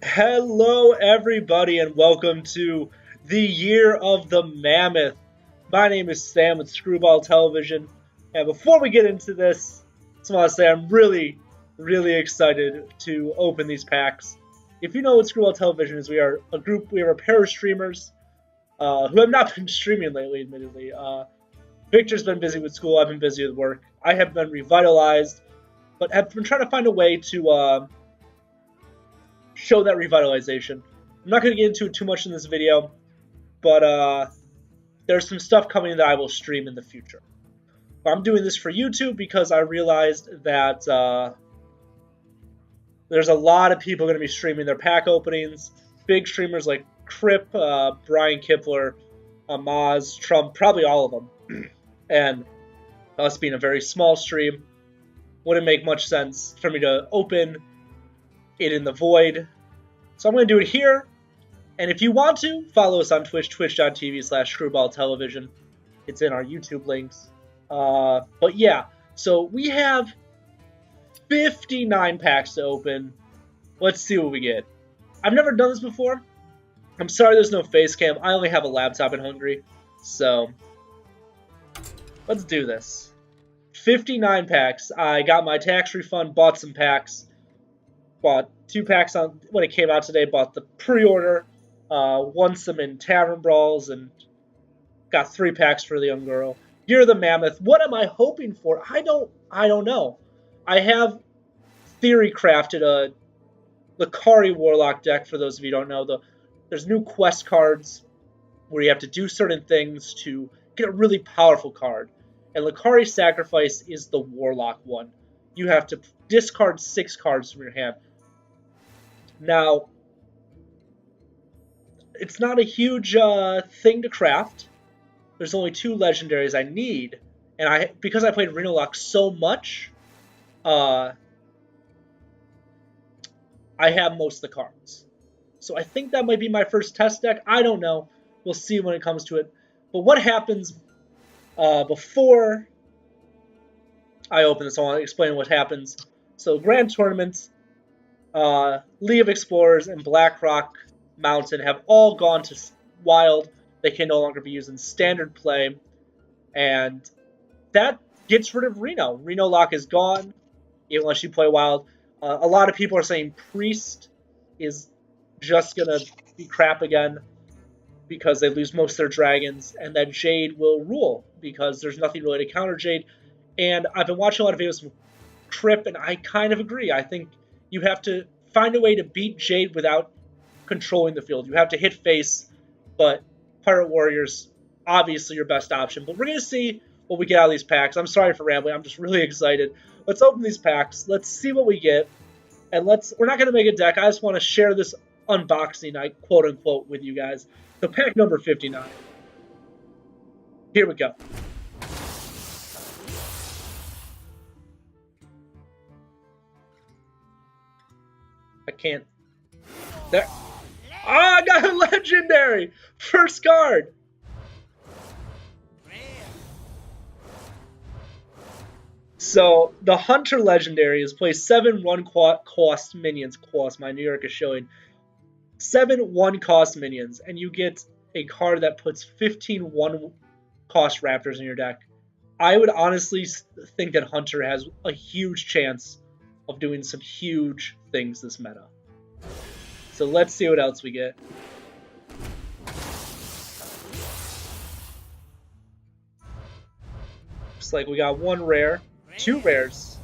Hello, everybody, and welcome to the Year of the Mammoth. My name is Sam with Screwball Television, and before we get into this, I just want to say I'm really excited to open these packs. If you know what Screwball Television is, we are a pair of streamers who have not been streaming lately, admittedly. Victor's been busy with school, I've been busy with work. I have been revitalized, but have been trying to find a way to show that revitalization. I'm not going to get into it too much in this video, but there's some stuff coming that I will stream in the future. I'm doing this for YouTube because I realized that there's a lot of people going to be streaming their pack openings. Big streamers like Crip, Brian Kipler, Maz, Trump, probably all of them. And us being a very small stream, wouldn't make much sense for me to open it in the void. So I'm going to do it here. And if you want to, follow us on Twitch, twitch.tv/screwballtelevision. It's in our YouTube links. But yeah, so we have 59 packs to open. Let's see what we get. I've never done this before. I'm sorry there's no face cam. I only have a laptop in Hungary. So let's do this. 59 packs. I got my tax refund, bought some packs. Bought 2 packs on when it came out today. Bought the pre-order. Won some in Tavern Brawls and got 3 packs for the young girl. Year of the Mammoth. What am I hoping for? I don't know. I have theory crafted a Lakari Warlock deck. For those of you who don't know, there's new quest cards where you have to do certain things to get a really powerful card. And Lakari Sacrifice is the Warlock one. You have to discard 6 cards from your hand. Now, it's not a huge thing to craft. There's only 2 legendaries I need, and because I played Reno Lock so much, I have most of the cards. So I think that might be my first test deck. I don't know. We'll see when it comes to it. But what happens before I open this? I want to explain what happens. So Grand Tournament, League of Explorers, and Blackrock Mountain have all gone to Wild. They can no longer be used in Standard play. And that gets rid of Reno. Reno Lock is gone, unless you play Wild. A lot of people are saying Priest is just going to be crap again because they lose most of their dragons, and that Jade will rule because there's nothing really to counter Jade. And I've been watching a lot of videos from Crip, and I kind of agree. I think you have to find a way to beat Jade without controlling the field. You have to hit face, but Pirate Warrior's obviously your best option. But we're going to see what we get out of these packs. I'm sorry for rambling. I'm just really excited. Let's open these packs. Let's see what we get. And we're not going to make a deck. I just want to share this unboxing, quote unquote, with you guys. So pack number 59. Here we go. I can't. There. Oh, I got a legendary! First card! So, the Hunter legendary is play 7 1-cost minions. Cost, my New York is showing. 7 1-cost minions, and you get a card that puts 15 1-cost raptors in your deck. I would honestly think that Hunter has a huge chance of doing some huge things this meta. So let's see what else we get. Looks like we got 1 rare, 2 rares.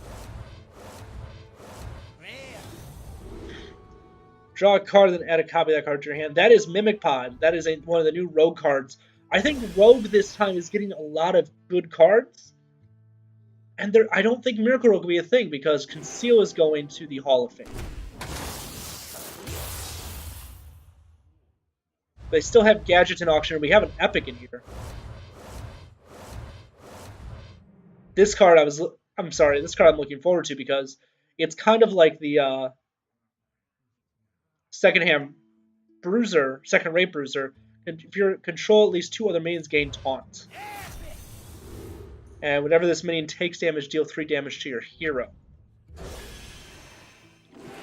Draw a card, then add a copy of that card to your hand. That is Mimic Pod. That is one of the new Rogue cards. I think Rogue this time is getting a lot of good cards. And I don't think Miracle Rogue will be a thing because Conceal is going to the Hall of Fame. They still have Gadgets in auction. We have an Epic in here. This card this card I'm looking forward to because it's kind of like the second-rate bruiser. And if you control at least 2 other minions, gain taunt. And whenever this minion takes damage, deal 3 damage to your hero.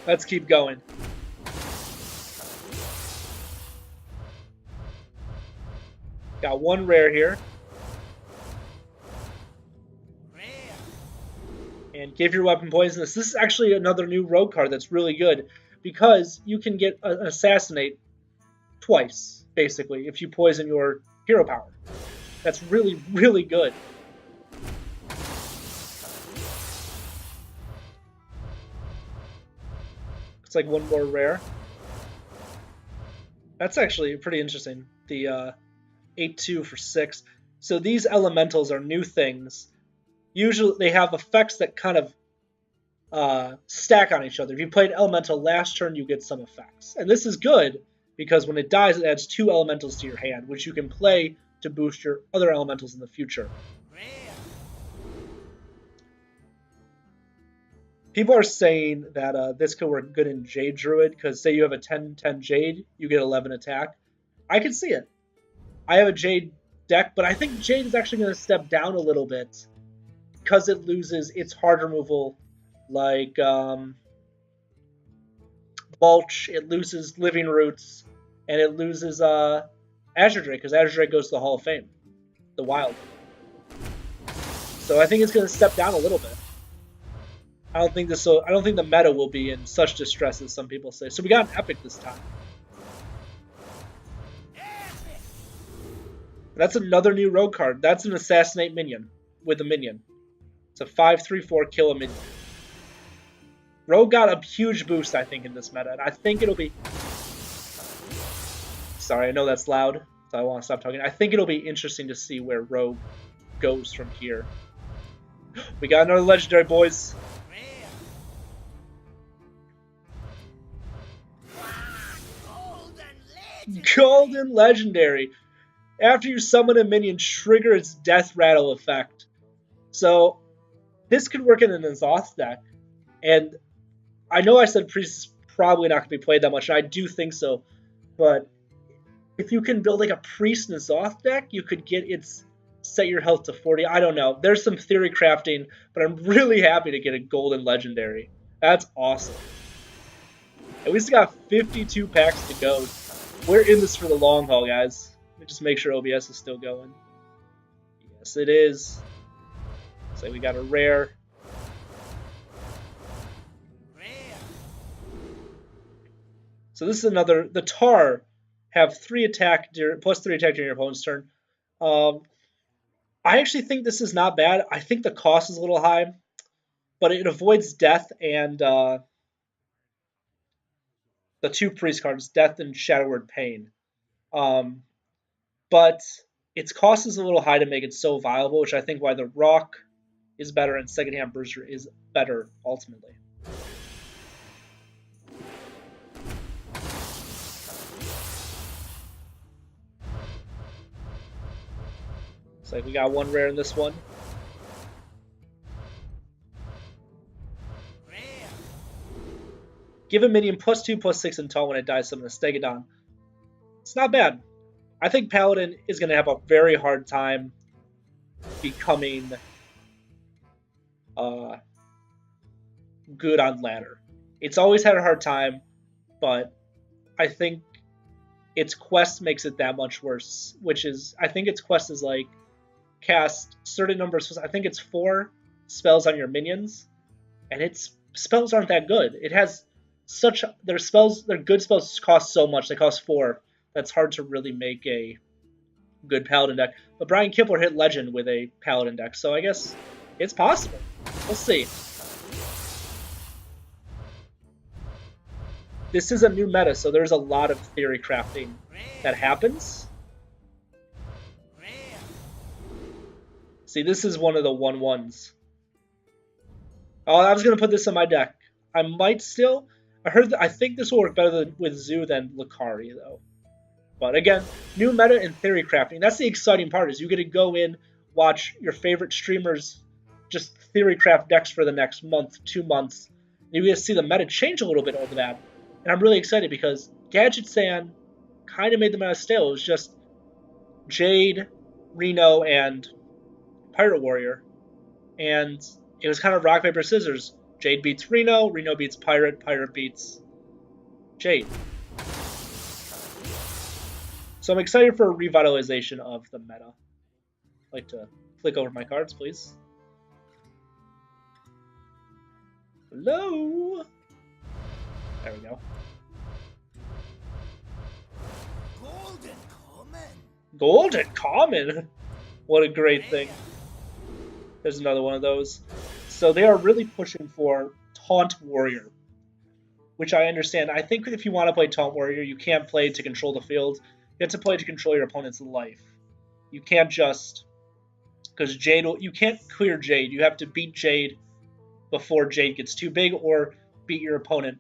Let's keep going. Got one rare here. And give your weapon poisonous. This is actually another new rogue card that's really good because you can get an assassinate twice, basically, if you poison your hero power. That's really, really good. It's like one more rare. That's actually pretty interesting. The 8-2 for 6. So these elementals are new things. Usually they have effects that kind of stack on each other. If you played elemental last turn, you get some effects. And this is good because when it dies, it adds 2 elementals to your hand, which you can play to boost your other elementals in the future. People are saying that this could work good in Jade Druid, because say you have a 10-10 Jade, you get 11 attack. I can see it. I have a Jade deck, but I think Jade is actually going to step down a little bit because it loses its hard removal, like Mulch, it loses Living Roots, and it loses Azure Drake, because Azure Drake goes to the Hall of Fame, the Wild. So I think it's going to step down a little bit. I don't think the meta will be in such distress as some people say. So we got an epic this time. That's another new rogue card. That's an assassinate minion with a minion. It's a 5/3/4 kill a minion. Rogue got a huge boost, I think, in this meta, and I think it'll be... Sorry, I know that's loud, so I want to stop talking. I think it'll be interesting to see where Rogue goes from here. We got another legendary, boys. Golden Legendary. After you summon a minion, trigger its Death Rattle effect. So, this could work in an Azoth deck. And I know I said Priest is probably not going to be played that much, and I do think so. But if you can build like a Priest and Azoth deck, you could get its set your health to 40. I don't know. There's some theory crafting, but I'm really happy to get a Golden Legendary. That's awesome. And we still got 52 packs to go. We're in this for the long haul, guys. Let me just make sure OBS is still going. Yes, it is. So we got a rare. So this is another. The Tar have 3 attack plus 3 attack during your opponent's turn. I actually think this is not bad. I think the cost is a little high, but it avoids death and the 2 priest cards, Death and Shadow Word Pain. But its cost is a little high to make it so viable, which I think why the Rock is better and Secondhand Bruiser is better ultimately. It's like we got one rare in this one. Give a minion +2/+6 until when it dies summon a Stegodon. It's not bad. I think Paladin is going to have a very hard time becoming good on ladder. It's always had a hard time, but I think its quest makes it that much worse, which is, I think its quest is like cast certain numbers. I think it's 4 spells on your minions, and its spells aren't that good. It has their good spells cost so much. They cost 4. That's hard to really make a good Paladin deck. But Brian Kipler hit Legend with a Paladin deck, so I guess it's possible. We'll see. This is a new meta, so there's a lot of theory crafting that happens. See, this is one of the 1/1s. Oh, I was going to put this in my deck. I might still... I think this will work better with Zoo than Lucari, though. But again, new meta and theory crafting. That's the exciting part, is you get to go in, watch your favorite streamers just theory craft decks for the next month, 2 months. And you get to see the meta change a little bit over that. And I'm really excited because Gadget San kind of made the meta stale. It was just Jade, Reno, and Pirate Warrior. And it was kind of rock, paper, scissors. Jade beats Reno, Reno beats Pirate, Pirate beats Jade. So I'm excited for a revitalization of the meta. I'd like to flick over my cards, please. Hello? There we go. Golden Common. Golden Common? What a great thing. There's another one of those. So they are really pushing for Taunt Warrior, which I understand. I think if you want to play Taunt Warrior, you can't play to control the field. You have to play to control your opponent's life. You can't just... Because Jade, you can't clear Jade. You have to beat Jade before Jade gets too big, or beat your opponent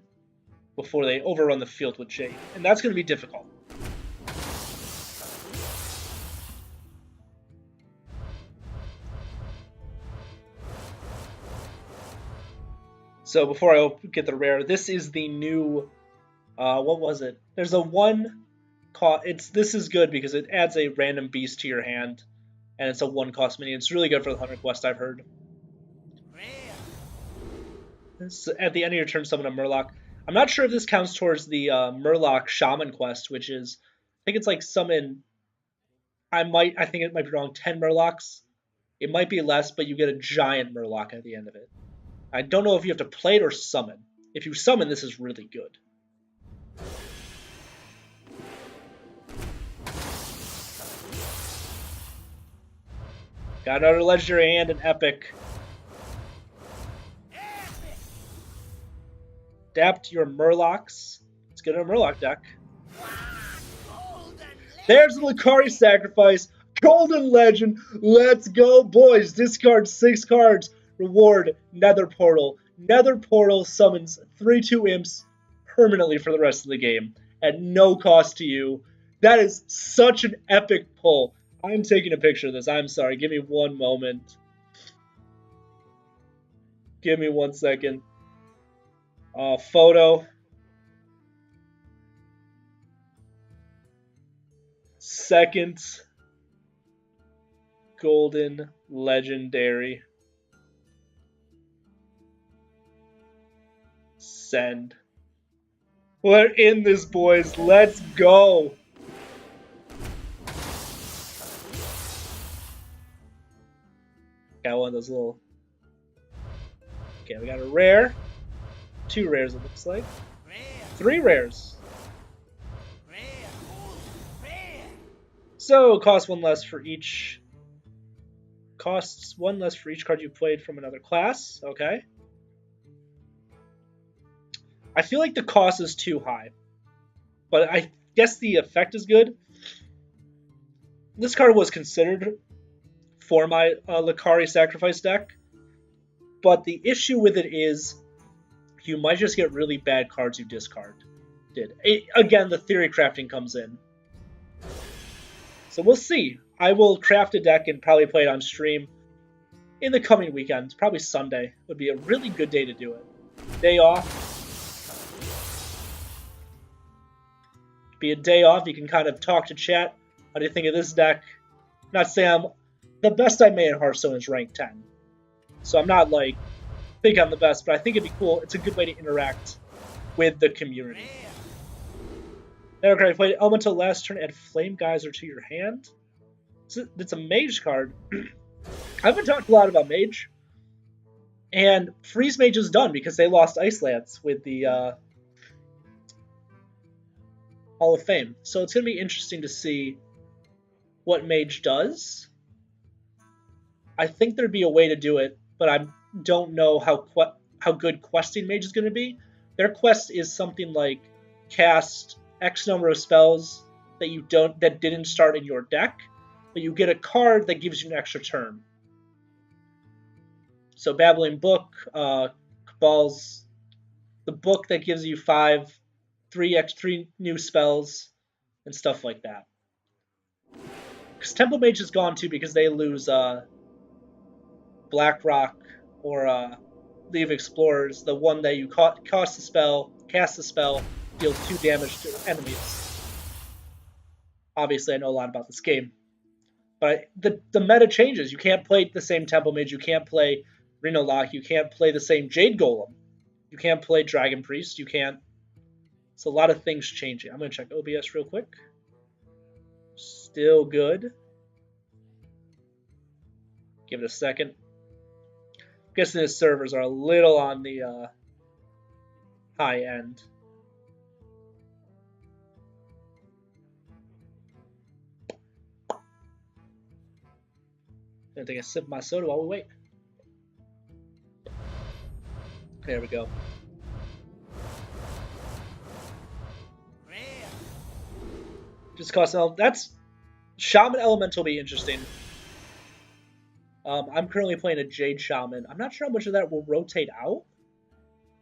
before they overrun the field with Jade. And that's going to be difficult. So before I get the rare, this is the new, what was it? There's a one cost. This is good because it adds a random beast to your hand, and it's a one cost minion. It's really good for the Hunter quest, I've heard. This, at the end of your turn, summon a Murloc. I'm not sure if this counts towards the Murloc Shaman quest, which is, I think it's like summon. I think it might be wrong. 10 Murlocs. It might be less, but you get a giant Murloc at the end of it. I don't know if you have to play it or summon. If you summon, this is really good. Got another legendary and an epic. Adapt your Murlocs. Let's get a Murloc deck. There's the Lucari Sacrifice. Golden Legend. Let's go, boys. Discard 6 cards. Reward Nether Portal. Nether Portal summons 3/2 imps permanently for the rest of the game at no cost to you. That is such an epic pull. I'm taking a picture of this. I'm sorry. Give me one moment. Give me 1 second. Photo. Second. Golden Legendary. Send. We're in this, boys. Let's go. Got one of those little... Okay, we got a rare. 2 rares, it looks like. 3 rares. So, costs 1 less for each... Costs 1 less for each card you played from another class. Okay. I feel like the cost is too high. But I guess the effect is good. This card was considered for my Lucari Sacrifice deck. But the issue with it is you might just get really bad cards you discarded. Again, the theory crafting comes in. So we'll see. I will craft a deck and probably play it on stream in the coming weekends. Probably Sunday would be a really good day to do it. Day off. Be a day off. You can kind of talk to chat. How do you think of this deck? Not saying the best I made in Hearthstone is rank 10. So I'm not like, think I'm the best, but I think it'd be cool. It's a good way to interact with the community. Then I played Elemental last turn, add Flame Geyser to your hand. It's a Mage card. I haven't talked a lot about Mage. And Freeze Mage is done because they lost Ice Lance with the Hall of Fame. So it's going to be interesting to see what Mage does. I think there'd be a way to do it, but I don't know how good questing Mage is going to be. Their quest is something like cast X number of spells that didn't start in your deck, but you get a card that gives you an extra turn. So Babbling Book, Cabal's the book that gives you 3 new spells and stuff like that. Because Temple Mage is gone too because they lose Blackrock or League of Explorers, the one that you cast a spell, deals 2 damage to enemies. Obviously, I know a lot about this game. But the meta changes. You can't play the same Temple Mage. You can't play Reno Lock. You can't play the same Jade Golem. You can't play Dragon Priest. You can't... It's a lot of things changing. I'm going to check OBS real quick. Still good. Give it a second. I'm guessing his servers are a little on the high end. Gonna take a sip of my soda while we wait. There we go. Just cost that's Shaman Elemental will be interesting. I'm currently playing a Jade Shaman. I'm not sure how much of that will rotate out,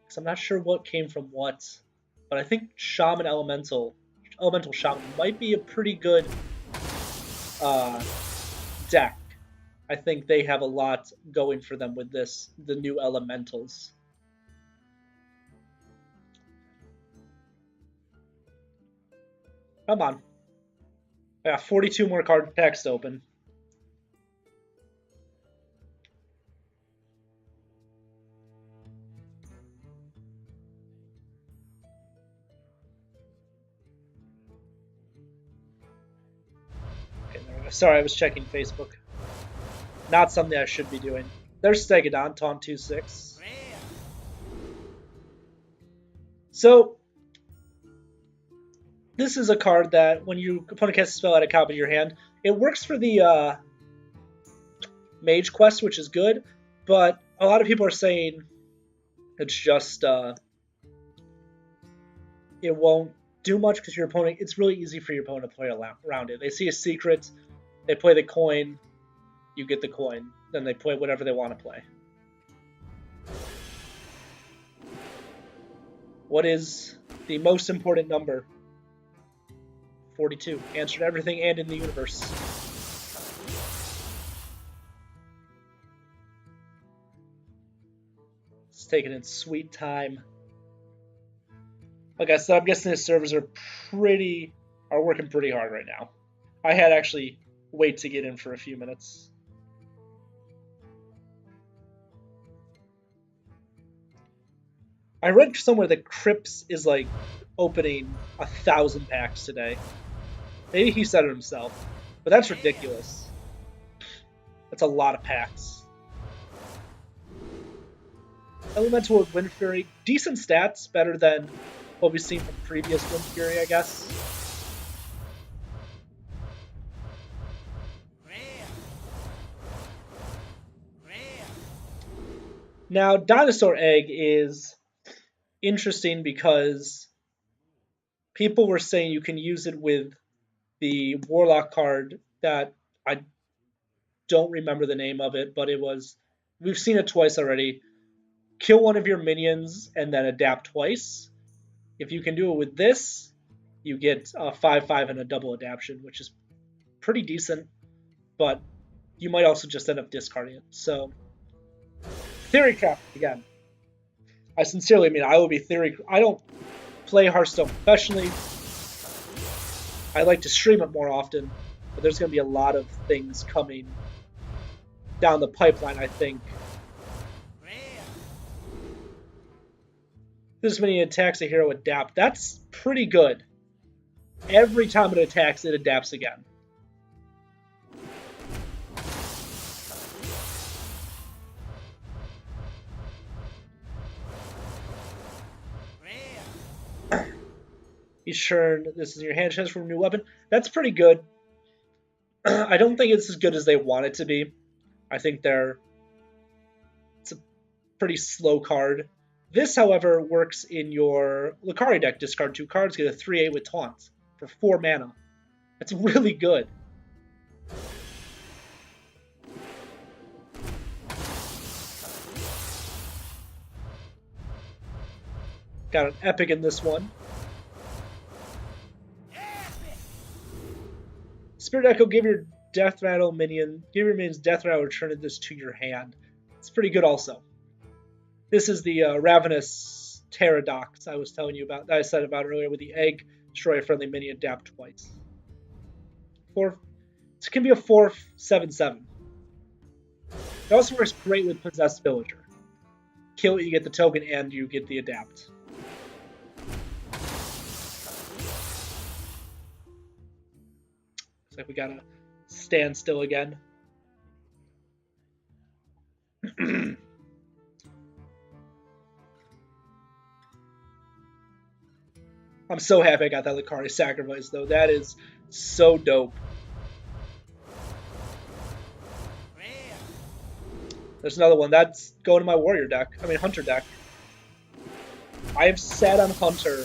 because I'm not sure what came from what. But I think Shaman Elemental Shaman might be a pretty good deck. I think they have a lot going for them with this, the new elementals. Come on. I got 42 more card packs to open. Okay, there we go. Sorry, I was checking Facebook. Not something I should be doing. There's Stegodon, Taunt 2/6. So, this is a card that when your opponent casts a spell at a copy of your hand, it works for the Mage Quest, which is good, but a lot of people are saying it's just it won't do much because your opponent. It's really easy for your opponent to play around it. They see a secret, they play the coin, you get the coin, then they play whatever they want to play. What is the most important number? 42. Answered everything and in the universe. It's taking its sweet time. Like I said, I'm guessing his servers are working pretty hard right now. I had actually wait to get in for a few minutes. I read somewhere that Crips is like opening 1,000 packs today. Maybe he said it himself, but that's ridiculous. That's a lot of packs. Elemental with Wind Fury, decent stats, better than what we've seen from previous Wind Fury, I guess. Now, Dinosaur Egg is interesting because people were saying you can use it with the Warlock card that I don't remember the name of it, but we've seen it twice already. Kill one of your minions and then adapt twice. If you can do it with this, you get a 5/5 and a double adaptation, which is pretty decent, but you might also just end up discarding it. So, Theory Craft again. I sincerely mean I will be Theory. I don't play Hearthstone professionally. I like to stream it more often, but there's going to be a lot of things coming down the pipeline, I think. This many attacks a hero adapt. That's pretty good. Every time it attacks, it adapts again. Each turn, this is your hand chance for a new weapon. That's pretty good. I don't think it's as good as they want it to be. I think it's a pretty slow card. This, however, works in your Lucari deck. Discard 2 cards, get a 3/8 with Taunt for 4 mana. That's really good. Got an epic in this one. Spirit Echo, give your minions Death Rattle, return this to your hand. It's pretty good also. This is the Ravenous Pterodox I was telling you about, that I said about earlier with the egg, destroy a friendly minion, adapt twice. It can be a 4/7/7. It also works great with Possessed Villager. Kill it, you get the token, and you get the adapt. Looks like we gotta stand still again. I'm so happy I got that Lucari sacrifice, though. That is so dope. There's another one. That's going to my warrior deck. I mean, hunter deck. I've sat on hunter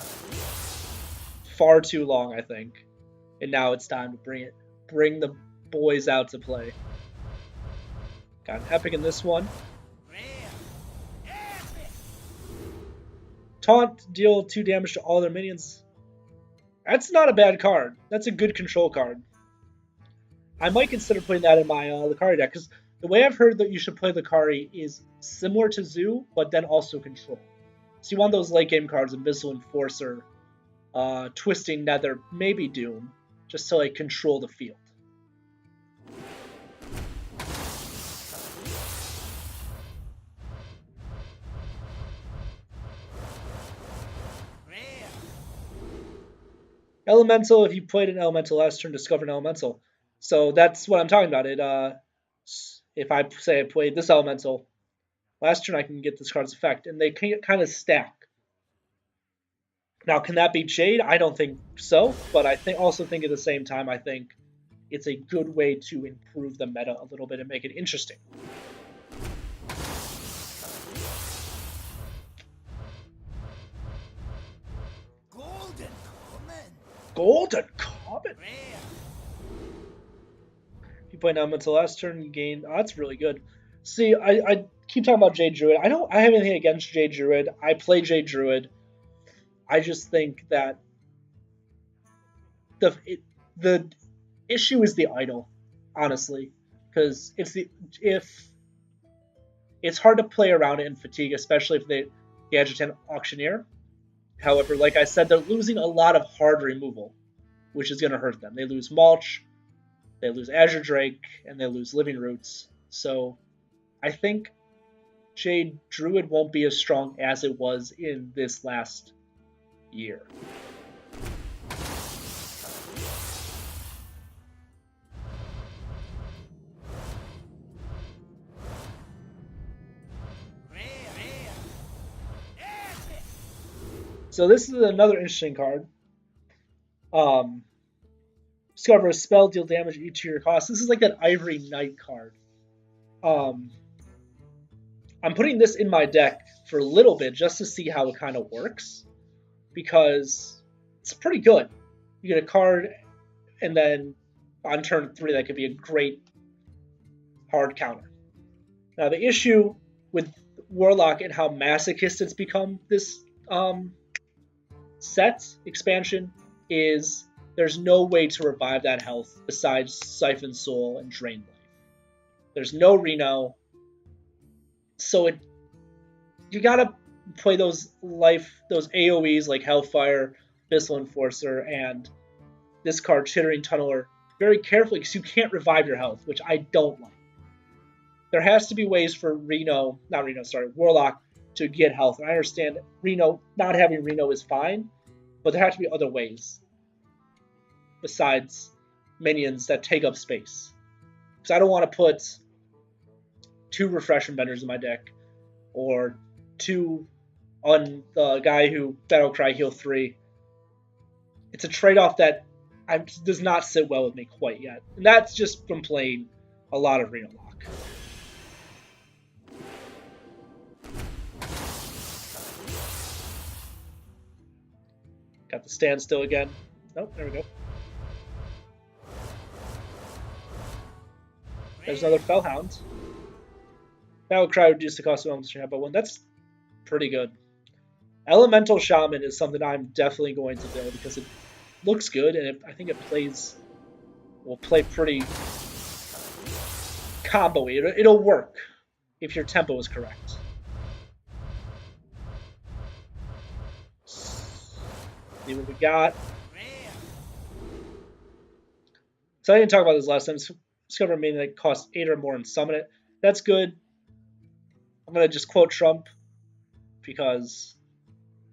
far too long, I think. And now it's time to bring the boys out to play. Got an epic in this one. Taunt, deal 2 damage to all their minions. That's not a bad card. That's a good control card. I might consider putting that in my Lucari deck, because the way I've heard that you should play Lucari is similar to Zoo, but then also control. So you want those late game cards, Abyssal Enforcer, Twisting Nether, maybe Doom, just to like control the field. Elemental, if you played an Elemental last turn, discover an Elemental. So that's what I'm talking about. If I say I played this Elemental last turn, I can get this card's effect, and they can kind of stack. Now, can that be Jade? I don't think so, but I also think at the same time, I think it's a good way to improve the meta a little bit and make it interesting. Golden Comet. If you play an Elemental last turn, you gain. Oh, that's really good. See, I keep talking about Jade Druid. I have anything against Jade Druid. I play Jade Druid. I just think that the issue is the idol, honestly, because it's hard to play around it in Fatigue, especially if they Gadgetan Auctioneer. However, like I said, they're losing a lot of hard removal, which is going to hurt them. They lose Mulch, they lose Azure Drake, and they lose Living Roots. So I think Jade Druid won't be as strong as it was in this last year. So this is another interesting card. Discover a spell, deal damage each to your cost. This is like that Ivory Knight card. I'm putting this in my deck for a little bit just to see how it kind of works, because it's pretty good. You get a card, and then on turn 3 that could be a great hard counter. Now the issue with Warlock and how masochist it's become this set expansion is there's no way to revive that health besides Siphon Soul and Drain Life. There's no Reno, so you gotta play those AoEs like Hellfire, Abyssal Enforcer, and this card Chittering Tunneler very carefully, because you can't revive your health, which I don't like. There has to be ways for Warlock to get health. And I understand not having Reno is fine, but there have to be other ways besides minions that take up space. Because I don't want to put 2 Refreshment Benders in my deck, or 2 on the guy who Battlecry heal 3. It's a trade-off that does not sit well with me quite yet. And that's just from playing a lot of Reno Lock. Got the standstill again. Oh, there we go. There's another Fellhound. Battlecry reduced the cost of elements to have, but one. That's pretty good. Elemental Shaman is something I'm definitely going to build because it looks good, and I think it will play pretty combo-y. It'll work if your tempo is correct. See what we got. So I didn't talk about this last time. Discover a minion that costs 8 or more and summon it. That's good. I'm going to just quote Trump because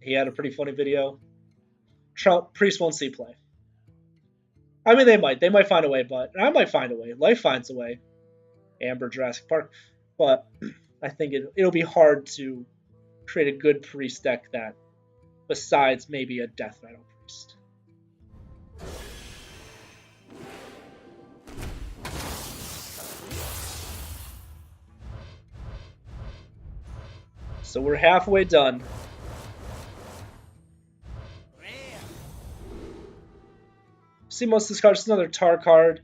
he had a pretty funny video. Trump, Priest won't see play. I mean, they might. They might find a way, but I might find a way. Life finds a way. Amber, Jurassic Park. But I think it'll be hard to create a good priest deck that, besides maybe a Death Rattle priest. So we're halfway done. See most of this card. It's another Tar card.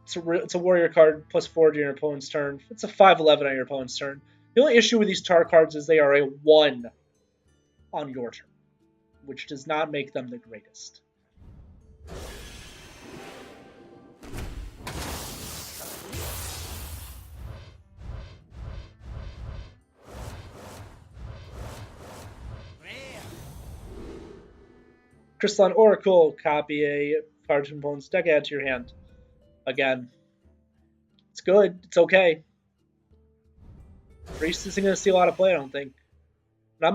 It's a warrior card, +4 to your opponent's turn. It's a 5/11 on your opponent's turn. The only issue with these Tar cards is they are a 1 on your turn, which does not make them the greatest. Crystalline Oracle, copy a card from opponent's deck, add to your hand. Again, it's good. It's okay. Priest isn't going to see a lot of play, I don't think. And I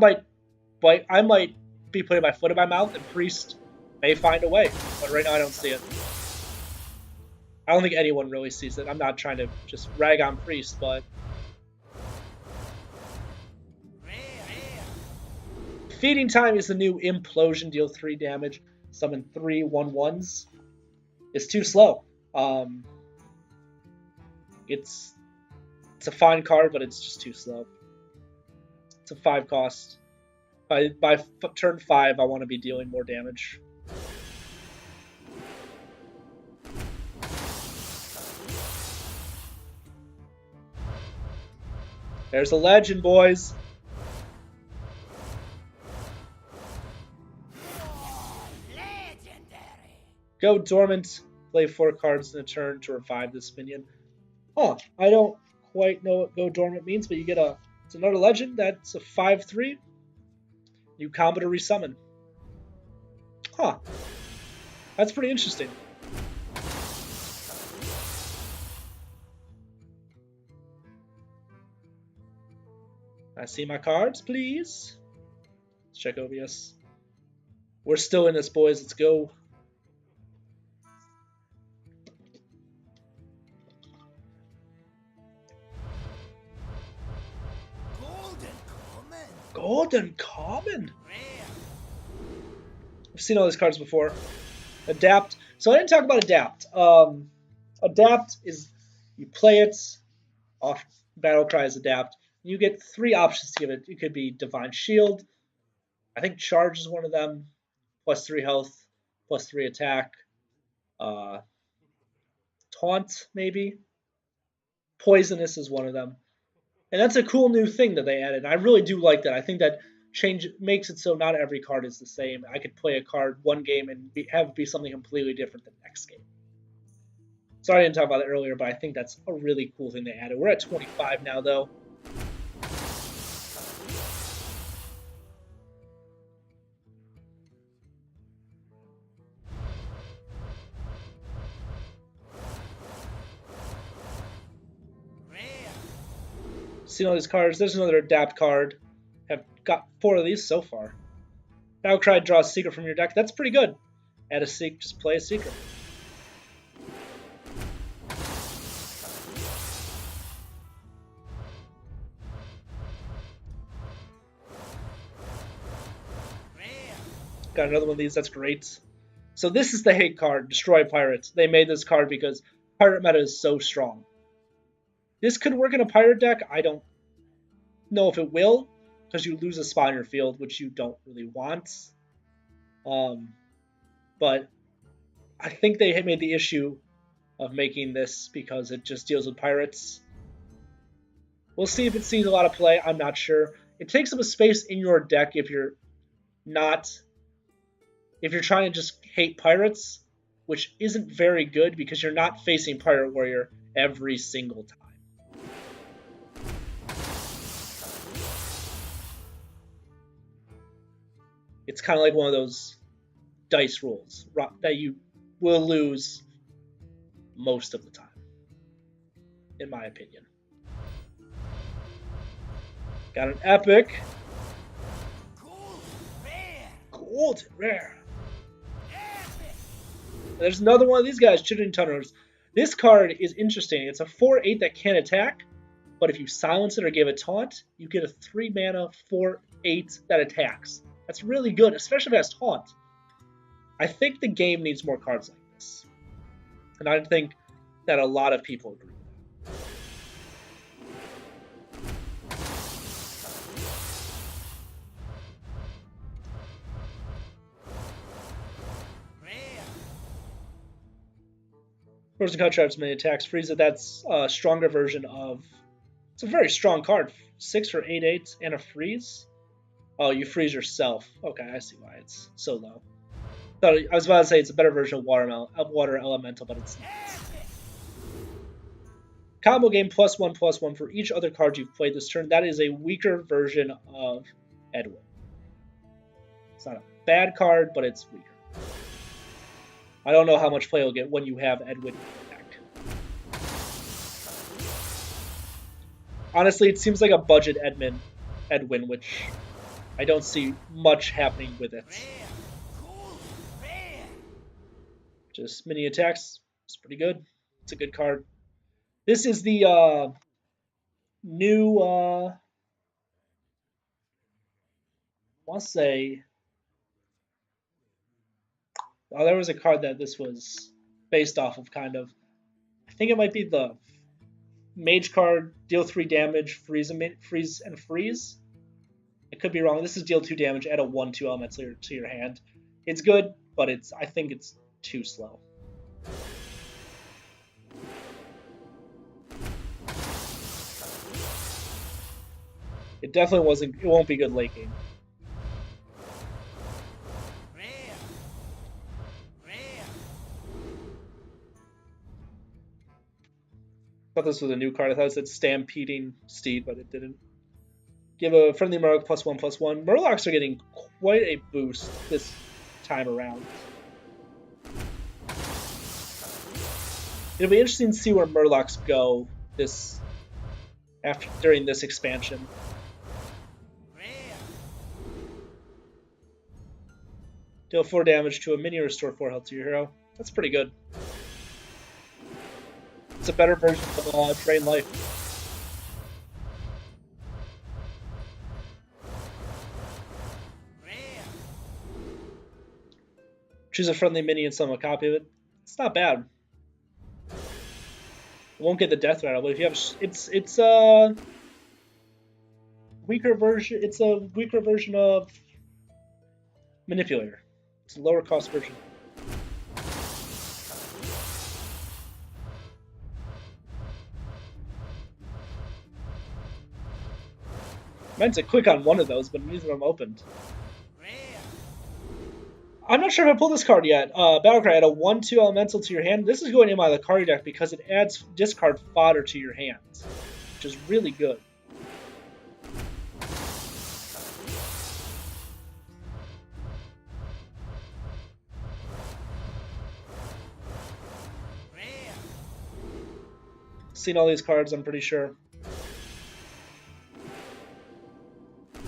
might be putting my foot in my mouth, and Priest may find a way. But right now, I don't see it. I don't think anyone really sees it. I'm not trying to just rag on Priest, but Feeding Time is the new Implosion, deal 3 damage, summon 3 1/1s. It's too slow. It's a fine card, but it's just too slow. It's a 5 cost. By turn 5, I want to be dealing more damage. There's a legend, boys. Go Dormant. Play 4 cards in a turn to revive this minion. Oh, I don't quite know what Go Dormant means, but you get it's another legend. That's a 5/3. You combo to resummon. Huh. That's pretty interesting. I see my cards, please. Let's check OBS. We're still in this, boys. Let's go. Golden Common. I've seen all these cards before. Adapt. So I didn't talk about Adapt. Adapt is you play it off Battle Cries Adapt. You get 3 options to give it. It could be Divine Shield. I think Charge is one of them. +3 health, +3 attack. Taunt, maybe. Poisonous is one of them. And that's a cool new thing that they added. I really do like that. I think that makes it so not every card is the same. I could play a card one game and have it be something completely different the next game. Sorry I didn't talk about it earlier, but I think that's a really cool thing they added. We're at 25 now, though. Seen all these cards. There's another Adapt card. Have got 4 of these so far. Battlecry draws a secret from your deck. That's pretty good. Add a secret. Just play a secret. Got another one of these. That's great. So this is the hate card. Destroy Pirates. They made this card because Pirate meta is so strong. This could work in a Pirate deck. I don't know if it will, because you lose a spot in your field, which you don't really want. But I think they made the issue of making this because it just deals with Pirates. We'll see if it sees a lot of play. I'm not sure. It takes up a space in your deck if you're trying to just hate Pirates, which isn't very good because you're not facing Pirate Warrior every single time. It's kind of like one of those dice rolls that you will lose most of the time, in my opinion. Got an epic. Golden Rare. There's another one of these guys, Chittering Tunners. This card is interesting. It's a 4/8 that can't attack, but if you silence it or give it taunt, you get a 3 mana 4/8 that attacks. That's really good, especially if it has taunt. I think the game needs more cards like this. And I think that a lot of people agree with that. Frozen Cut traps many attacks. Freeze it. That's a stronger version of. It's a very strong card. 6 for 8/8 and a freeze. Oh, you freeze yourself. Okay, I see why it's so low. I was about to say it's a better version of Water Elemental, but it's not. Combo game +1/+1 for each other card you've played this turn. That is a weaker version of Edwin. It's not a bad card, but it's weaker. I don't know how much play you'll get when you have Edwin back. Honestly, it seems like a budget Edwin, which I don't see much happening with it. Just mini attacks. It's pretty good. It's a good card. This is the new, I want to say, oh, there was a card that this was based off of, kind of. I think it might be the Mage card, deal 3 damage, freeze and freeze. I could be wrong. This is deal 2 damage, add a 1/2 element to your hand. It's good, but I think it's too slow. It definitely wasn't. It won't be good late game. I thought this was a new card. I thought it said Stampeding Steed, but it didn't. Give a friendly Murloc +1/+1. Murlocs are getting quite a boost this time around. It'll be interesting to see where Murlocs go during this expansion. Deal 4 damage to a minion, restore 4 health to your hero. That's pretty good. It's a better version of Drain Life. Choose a friendly minion and summon a copy of it. It's not bad. It won't get the death rattle, but if you have, it's a weaker version. It's a weaker version of Manipulator. It's a lower cost version. Mine's a quick on one of those, but neither of them opened. I'm not sure if I pulled this card yet. Battlecry, add a 1/2 elemental to your hand. This is going in my card deck because it adds discard fodder to your hands, which is really good. Seen all these cards, I'm pretty sure.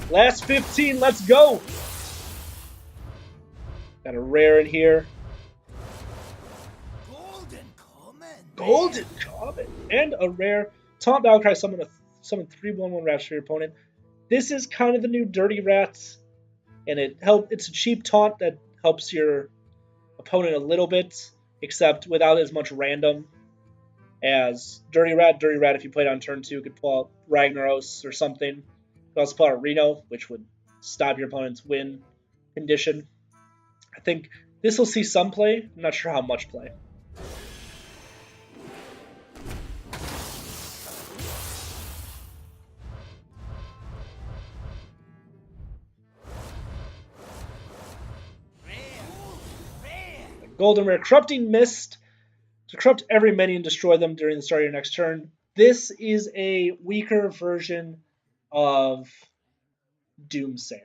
Last 15, let's go! Got a rare in here. Golden Comet! And a rare. Taunt Battlecry, summon 3/1/1 rats for your opponent. This is kind of the new Dirty Rats, and it's a cheap taunt that helps your opponent a little bit, except without as much random as Dirty Rat. Dirty Rat, if you played on turn 2, could pull out Ragnaros or something. You could also pull out Reno, which would stop your opponent's win condition. I think this will see some play. I'm not sure how much play. Golden Rare, Corrupting Mist. To corrupt every minion, destroy them during the start of your next turn. This is a weaker version of Doomsayer.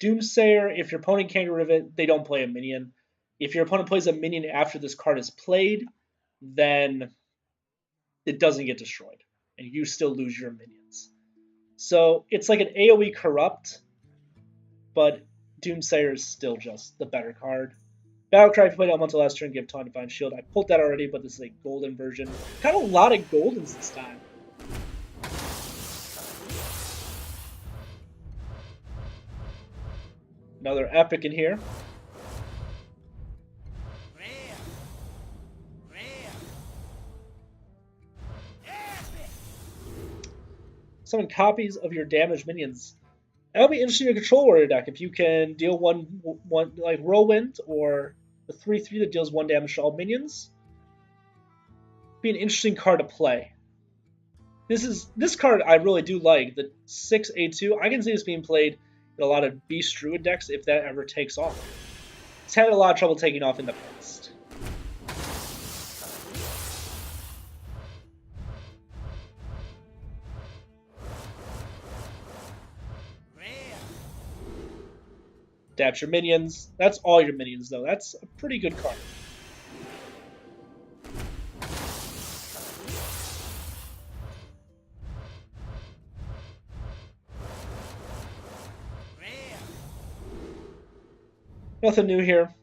Doomsayer, if your opponent can't get rid of it, they don't play a minion. If your opponent plays a minion after this card is played, then it doesn't get destroyed, and you still lose your minions. So it's like an AoE corrupt, but Doomsayer is still just the better card. Battlecry, if you played Elemental last turn, give Taunt Divine Shield. I pulled that already, but this is a golden version. Got a lot of goldens this time. Another epic in here. Summon copies of your damaged minions. That'll be interesting to control warrior deck if you can deal one like Whirlwind or the 3/3 that deals 1 damage to all minions. Be an interesting card to play. This card I really do like, the 6/2. I can see this being played in a lot of Beast Druid decks if that ever takes off. It's had a lot of trouble taking off in the past. Adapt your minions. That's all your minions, though. That's a pretty good card. Nothing new here.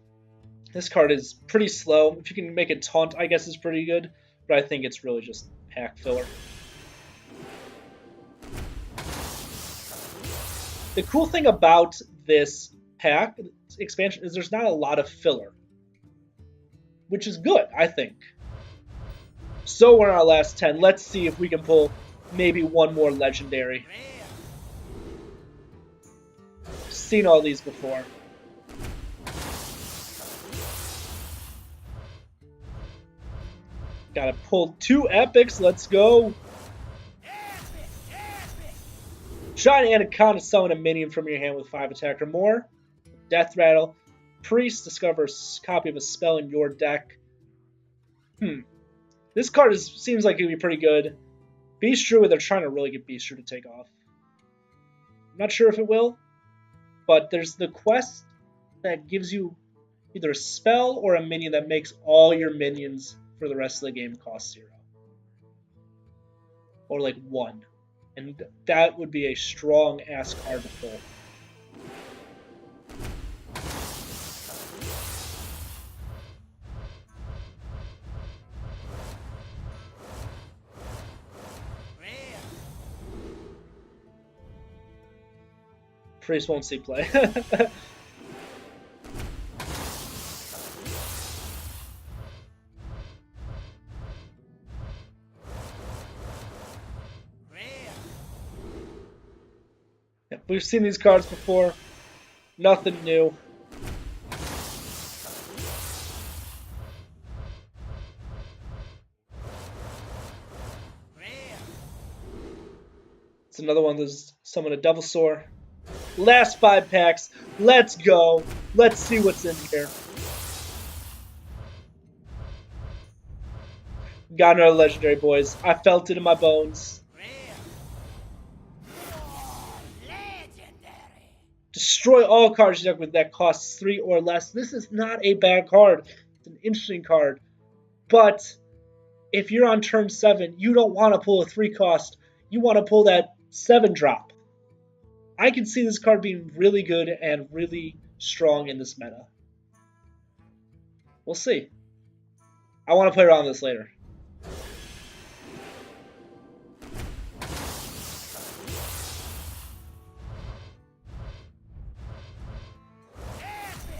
This card is pretty slow. If you can make it taunt, I guess is pretty good. But I think it's really just pack filler. The cool thing about this pack expansion is there's not a lot of filler, which is good, I think. So we're in our last 10. Let's see if we can pull maybe one more legendary. Seen all these before. Gotta pull 2 epics. Let's go. Giant Anaconda, summon a minion from your hand with 5 attack or more. Death Rattle. Priest, discover a copy of a spell in your deck. This card seems like it would be pretty good. Beast Druid, they're trying to really get Beast Druid to take off. I'm not sure if it will, but there's the quest that gives you either a spell or a minion that makes all your minions for the rest of the game cost 0. Or like 1. And that would be a strong ass card to pull. Priest won't see play. We've seen these cards before. Nothing new. It's another one that's summon a Devilsaur. Last 5 packs. Let's go. Let's see what's in here. Got another legendary, boys. I felt it in my bones. Destroy all cards you deck with that costs 3 or less. This is not a bad card. It's an interesting card. But if you're on turn 7, you don't want to pull a 3 cost. You want to pull that 7 drop. I can see this card being really good and really strong in this meta. We'll see. I want to play around with this later.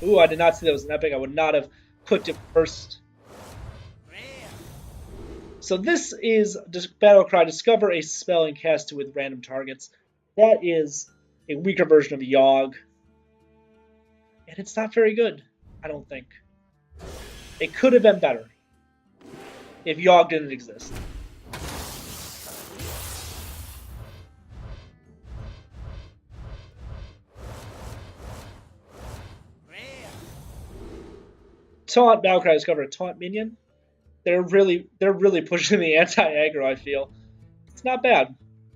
Ooh, I did not see that was an epic. I would not have clicked it first. So this is Battlecry. Discover a spell and cast it with random targets. That is a weaker version of Yogg. And it's not very good, I don't think. It could have been better if Yogg didn't exist. Taunt, Battlecry, discover a taunt minion. They're really pushing the anti-aggro, I feel. It's not bad.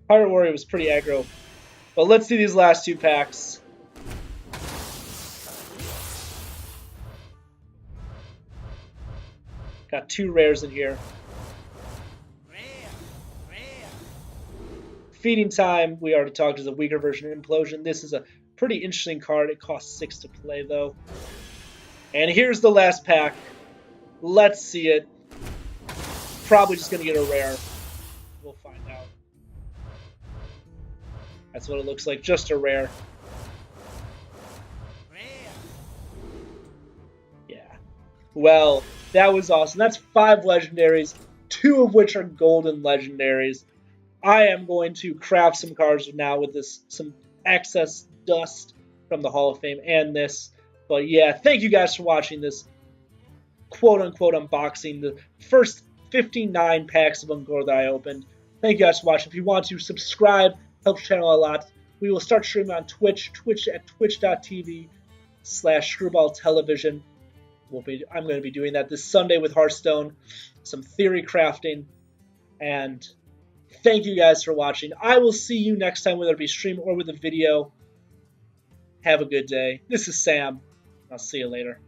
Pirate Warrior was pretty aggro. But let's see these last 2 packs. Got 2 rares in here. Feeding Time, we already talked, is a weaker version of Implosion. This is a pretty interesting card. It costs 6 to play, though. And here's the last pack. Let's see it. Probably just going to get a rare. We'll find out. That's what it looks like, just a rare. Yeah. Well, that was awesome. That's 5 legendaries, 2 of which are golden legendaries. I am going to craft some cards now with some excess dust from the Hall of Fame and this. But yeah, thank you guys for watching this quote-unquote unboxing, the first 59 packs of Ungor that I opened. Thank you guys for watching. If you want to subscribe, helps the channel a lot. We will start streaming on Twitch at twitch.tv/screwballtelevision. I'm going to be doing that this Sunday with Hearthstone, some theory crafting, and thank you guys for watching. I will see you next time, whether it be stream or with a video. Have a good day. This is Sam. I'll see you later.